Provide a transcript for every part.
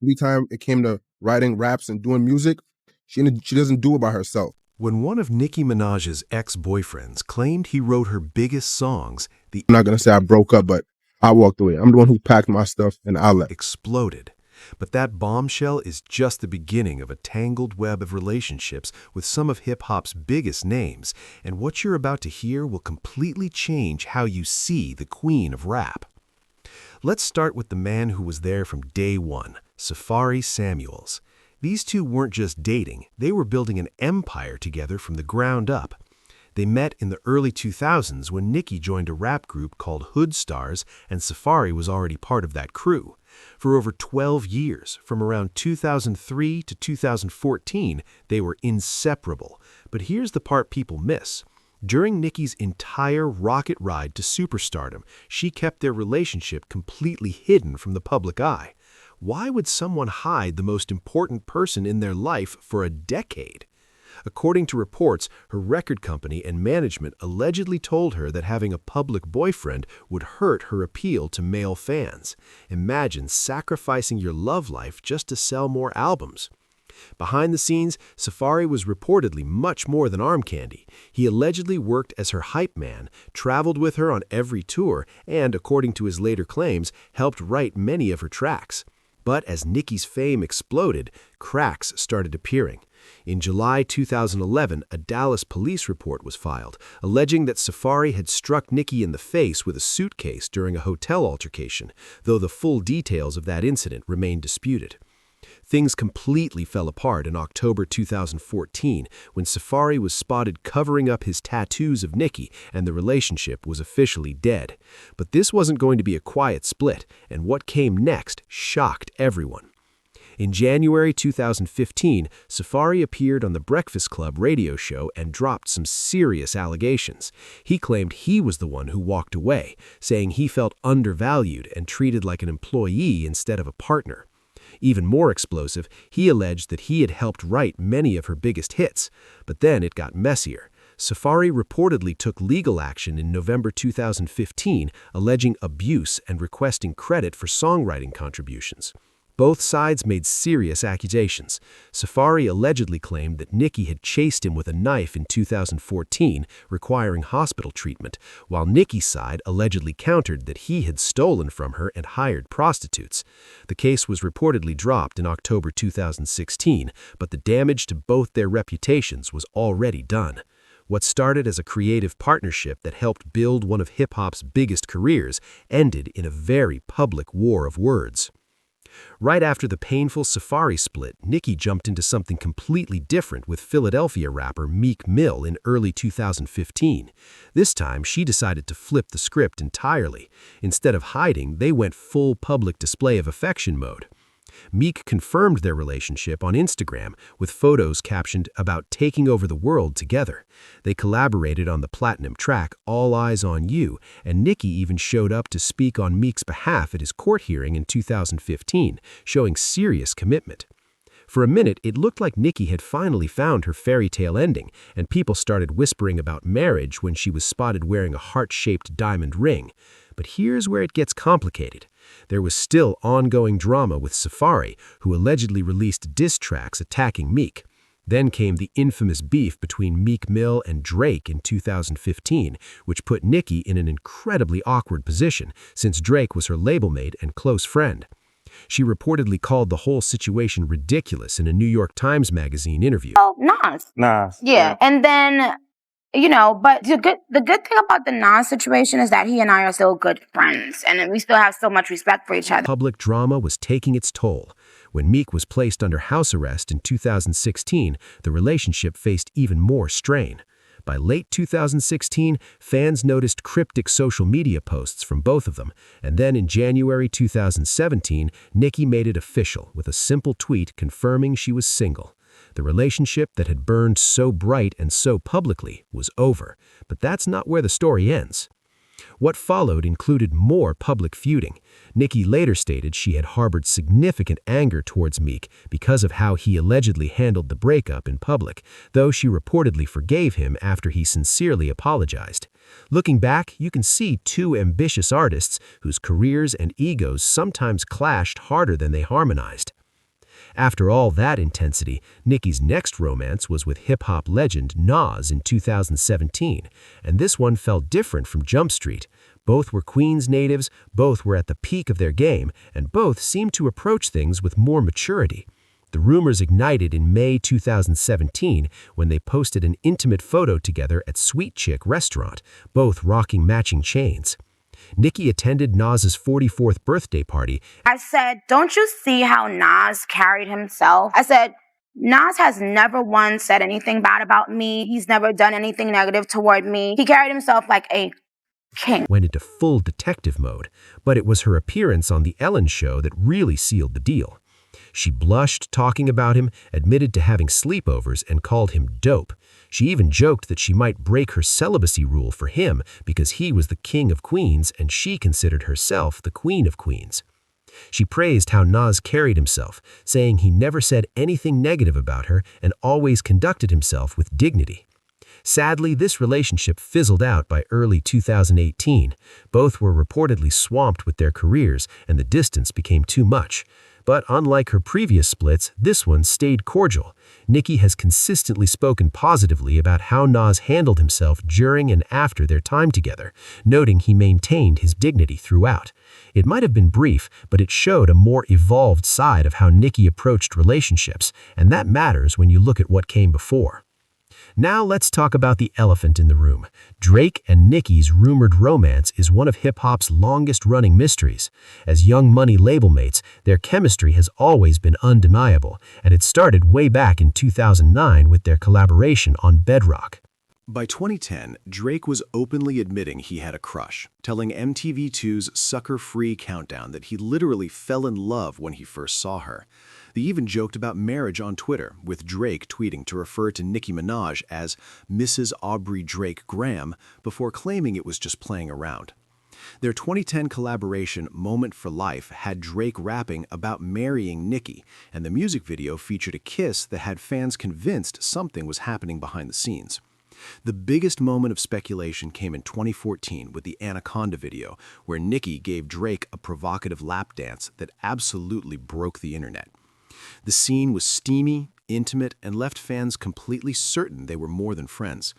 Every time it came to writing raps and doing music, she doesn't do it by herself. When one of Nicki Minaj's ex-boyfriends claimed he wrote her biggest songs, the I'm not gonna say I broke up, but I walked away. I'm the one who packed my stuff and I left. exploded. But that bombshell is just the beginning of a tangled web of relationships with some of hip-hop's biggest names, and what you're about to hear will completely change how you see the queen of rap. Let's start with the man who was there from day one, Safari Samuels. These two weren't just dating, they were building an empire together from the ground up. They met in the early 2000s when Nicki joined a rap group called Hood Stars, and Safari was already part of that crew. For over 12 years, from around 2003 to 2014, they were inseparable. But here's the part people miss. During Nicki's entire rocket ride to superstardom, she kept their relationship completely hidden from the public eye. Why would someone hide the most important person in their life for a decade? According to reports, her record company and management allegedly told her that having a public boyfriend would hurt her appeal to male fans. Imagine sacrificing your love life just to sell more albums. Behind the scenes, Safari was reportedly much more than arm candy. He allegedly worked as her hype man, traveled with her on every tour, and, according to his later claims, helped write many of her tracks. But as Nicki's fame exploded, cracks started appearing. In July 2011, a Dallas police report was filed, alleging that Safari had struck Nicki in the face with a suitcase during a hotel altercation, though the full details of that incident remain disputed. Things completely fell apart in October 2014 when Safari was spotted covering up his tattoos of Nicki, and the relationship was officially dead. But this wasn't going to be a quiet split, and what came next shocked everyone. In January 2015, Safari appeared on the Breakfast Club radio show and dropped some serious allegations. He claimed he was the one who walked away, saying he felt undervalued and treated like an employee instead of a partner. Even more explosive, he alleged that he had helped write many of her biggest hits. But then it got messier. Safari reportedly took legal action in November 2015, alleging abuse and requesting credit for songwriting contributions. Both sides made serious accusations. Safari allegedly claimed that Nicki had chased him with a knife in 2014, requiring hospital treatment, while Nicki's side allegedly countered that he had stolen from her and hired prostitutes. The case was reportedly dropped in October 2016, but the damage to both their reputations was already done. What started as a creative partnership that helped build one of hip-hop's biggest careers ended in a very public war of words. Right after the painful Safari split, Nicki jumped into something completely different with Philadelphia rapper Meek Mill in early 2015. This time, she decided to flip the script entirely. Instead of hiding, they went full public display of affection mode. Meek confirmed their relationship on Instagram with photos captioned about taking over the world together. They collaborated on the platinum track All Eyes on You, and Nicki even showed up to speak on Meek's behalf at his court hearing in 2015, showing serious commitment. For a minute, it looked like Nicki had finally found her fairy tale ending, and people started whispering about marriage when she was spotted wearing a heart-shaped diamond ring. But here's where it gets complicated. There was still ongoing drama with Safari, who allegedly released diss tracks attacking Meek. Then came the infamous beef between Meek Mill and Drake in 2015, which put Nicki in an incredibly awkward position, since Drake was her label mate and close friend. She reportedly called the whole situation ridiculous in a New York Times Magazine interview. Oh, Nas. Nas. Yeah. And then, but the good thing about the Nas situation is that he and I are still good friends, and we still have so much respect for each other. Public drama was taking its toll. When Meek was placed under house arrest in 2016, the relationship faced even more strain. By late 2016, fans noticed cryptic social media posts from both of them, and then in January 2017, Nicki made it official with a simple tweet confirming she was single. The relationship that had burned so bright and so publicly was over, but that's not where the story ends. What followed included more public feuding. Nicki later stated she had harbored significant anger towards Meek because of how he allegedly handled the breakup in public, though she reportedly forgave him after he sincerely apologized. Looking back, you can see two ambitious artists whose careers and egos sometimes clashed harder than they harmonized. After all that intensity, Nicki's next romance was with hip-hop legend Nas in 2017, and this one felt different from Jump Street. Both were Queens natives, both were at the peak of their game, and both seemed to approach things with more maturity. The rumors ignited in May 2017 when they posted an intimate photo together at Sweet Chick restaurant, both rocking matching chains. Nicki attended Nas's 44th birthday party. I said, don't you see how Nas carried himself? I said, Nas has never once said anything bad about me. He's never done anything negative toward me. He carried himself like a king. Went into full detective mode, but it was her appearance on The Ellen Show that really sealed the deal. She blushed talking about him, admitted to having sleepovers, and called him dope. She even joked that she might break her celibacy rule for him because he was the king of Queens and she considered herself the queen of Queens. She praised how Nas carried himself, saying he never said anything negative about her and always conducted himself with dignity. Sadly, this relationship fizzled out by early 2018. Both were reportedly swamped with their careers and the distance became too much. But unlike her previous splits, this one stayed cordial. Nicki has consistently spoken positively about how Nas handled himself during and after their time together, noting he maintained his dignity throughout. It might have been brief, but it showed a more evolved side of how Nicki approached relationships, and that matters when you look at what came before. Now let's talk about the elephant in the room. Drake and Nicki's rumored romance is one of hip-hop's longest-running mysteries. As Young Money label mates, their chemistry has always been undeniable, and it started way back in 2009 with their collaboration on Bedrock. By 2010, Drake was openly admitting he had a crush, telling MTV2's Sucker Free Countdown that he literally fell in love when he first saw her. They even joked about marriage on Twitter, with Drake tweeting to refer to Nicki Minaj as Mrs. Aubrey Drake Graham before claiming it was just playing around. Their 2010 collaboration, Moment for Life, had Drake rapping about marrying Nicki, and the music video featured a kiss that had fans convinced something was happening behind the scenes. The biggest moment of speculation came in 2014 with the Anaconda video, where Nicki gave Drake a provocative lap dance that absolutely broke the internet. The scene was steamy, intimate, and left fans completely certain they were more than friends.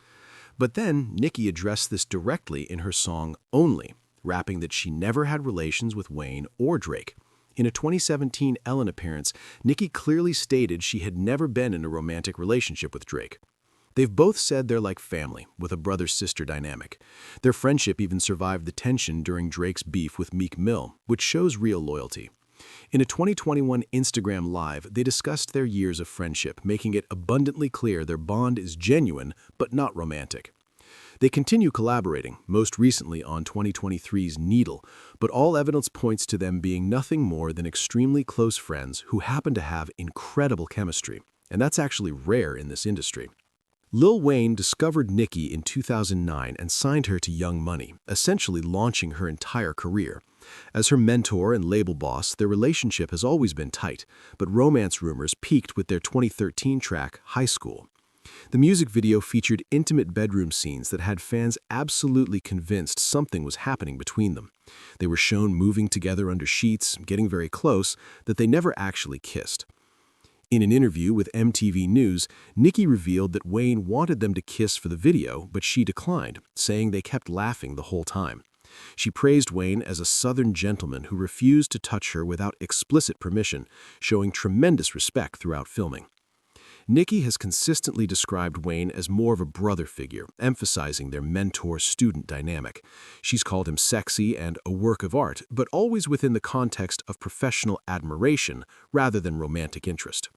But then, Nicki addressed this directly in her song Only, rapping that she never had relations with Wayne or Drake. In a 2017 Ellen appearance, Nicki clearly stated she had never been in a romantic relationship with Drake. They've both said they're like family, with a brother-sister dynamic. Their friendship even survived the tension during Drake's beef with Meek Mill, which shows real loyalty. In a 2021 Instagram Live, they discussed their years of friendship, making it abundantly clear their bond is genuine but not romantic. They continue collaborating, most recently on 2023's Needle, but all evidence points to them being nothing more than extremely close friends who happen to have incredible chemistry, and that's actually rare in this industry. Lil Wayne discovered Nicki in 2009 and signed her to Young Money, essentially launching her entire career. As her mentor and label boss, their relationship has always been tight, but romance rumors peaked with their 2013 track, High School. The music video featured intimate bedroom scenes that had fans absolutely convinced something was happening between them. They were shown moving together under sheets, getting very close, that they never actually kissed. In an interview with MTV News, Nicki revealed that Wayne wanted them to kiss for the video, but she declined, saying they kept laughing the whole time. She praised Wayne as a Southern gentleman who refused to touch her without explicit permission, showing tremendous respect throughout filming. Nicki has consistently described Wayne as more of a brother figure, emphasizing their mentor-student dynamic. She's called him sexy and a work of art, but always within the context of professional admiration rather than romantic interest.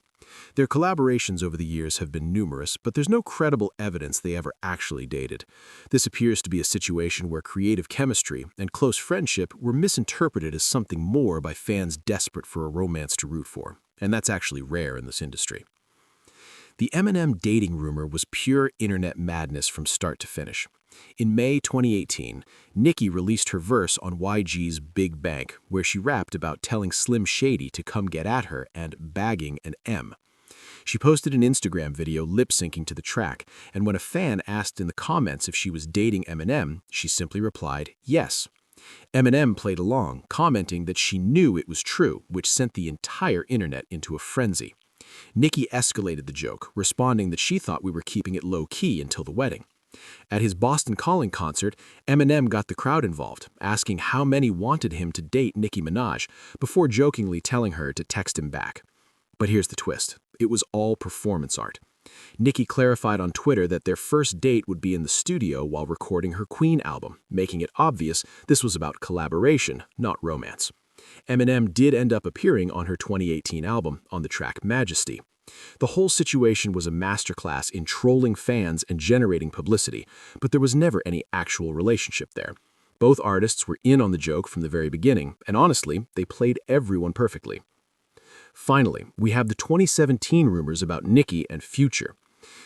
Their collaborations over the years have been numerous, but there's no credible evidence they ever actually dated. This appears to be a situation where creative chemistry and close friendship were misinterpreted as something more by fans desperate for a romance to root for, and that's actually rare in this industry. The Eminem dating rumor was pure internet madness from start to finish. In May 2018, Nicki released her verse on YG's Big Bank, where she rapped about telling Slim Shady to come get at her and bagging an M. She posted an Instagram video lip-syncing to the track, and when a fan asked in the comments if she was dating Eminem, she simply replied, yes. Eminem played along, commenting that she knew it was true, which sent the entire internet into a frenzy. Nicki escalated the joke, responding that she thought we were keeping it low-key until the wedding. At his Boston Calling concert, Eminem got the crowd involved, asking how many wanted him to date Nicki Minaj, before jokingly telling her to text him back. But here's the twist. It was all performance art. Nicki clarified on Twitter that their first date would be in the studio while recording her Queen album, making it obvious this was about collaboration, not romance. Eminem did end up appearing on her 2018 album on the track Majesty. The whole situation was a masterclass in trolling fans and generating publicity, but there was never any actual relationship there. Both artists were in on the joke from the very beginning, and honestly, they played everyone perfectly. Finally, we have the 2017 rumors about Nicki and Future.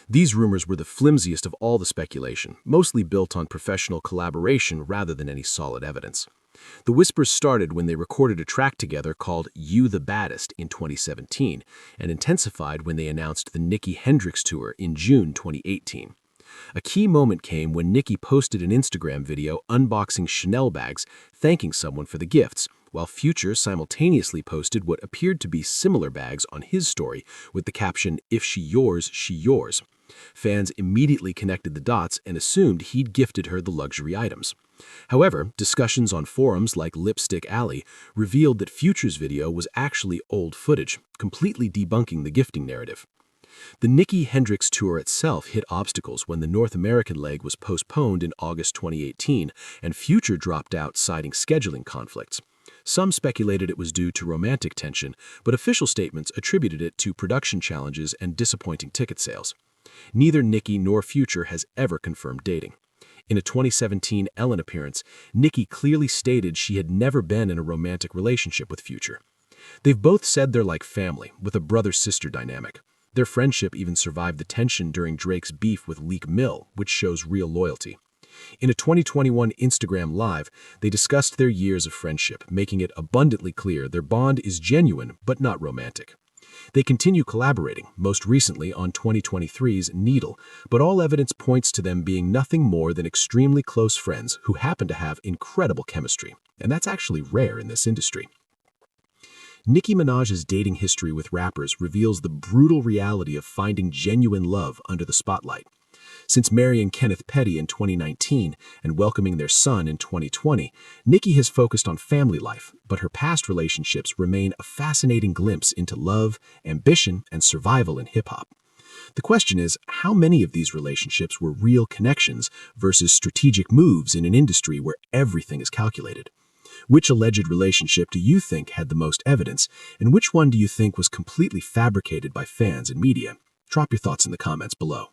These rumors were the flimsiest of all the speculation, mostly built on professional collaboration rather than any solid evidence. The whispers started when they recorded a track together called You the Baddest in 2017, and intensified when they announced the Nicki Hendrix Tour in June 2018. A key moment came when Nicki posted an Instagram video unboxing Chanel bags, thanking someone for the gifts, while Future simultaneously posted what appeared to be similar bags on his story with the caption, "If she yours, she yours." Fans immediately connected the dots and assumed he'd gifted her the luxury items. However, discussions on forums like Lipstick Alley revealed that Future's video was actually old footage, completely debunking the gifting narrative. The Nicki Hendrix tour itself hit obstacles when the North American leg was postponed in August 2018, and Future dropped out citing scheduling conflicts. Some speculated it was due to romantic tension, but official statements attributed it to production challenges and disappointing ticket sales. Neither Nicki nor Future has ever confirmed dating. In a 2017 Ellen appearance, Nicki clearly stated she had never been in a romantic relationship with Future. They've both said they're like family, with a brother-sister dynamic. Their friendship even survived the tension during Drake's beef with Meek Mill, which shows real loyalty. In a 2021 Instagram Live, they discussed their years of friendship, making it abundantly clear their bond is genuine but not romantic. They continue collaborating, most recently on 2023's Needle, but all evidence points to them being nothing more than extremely close friends who happen to have incredible chemistry, and that's actually rare in this industry. Nicki Minaj's dating history with rappers reveals the brutal reality of finding genuine love under the spotlight. Since marrying Kenneth Petty in 2019 and welcoming their son in 2020, Nicki has focused on family life, but her past relationships remain a fascinating glimpse into love, ambition, and survival in hip-hop. The question is, how many of these relationships were real connections versus strategic moves in an industry where everything is calculated? Which alleged relationship do you think had the most evidence, and which one do you think was completely fabricated by fans and media? Drop your thoughts in the comments below.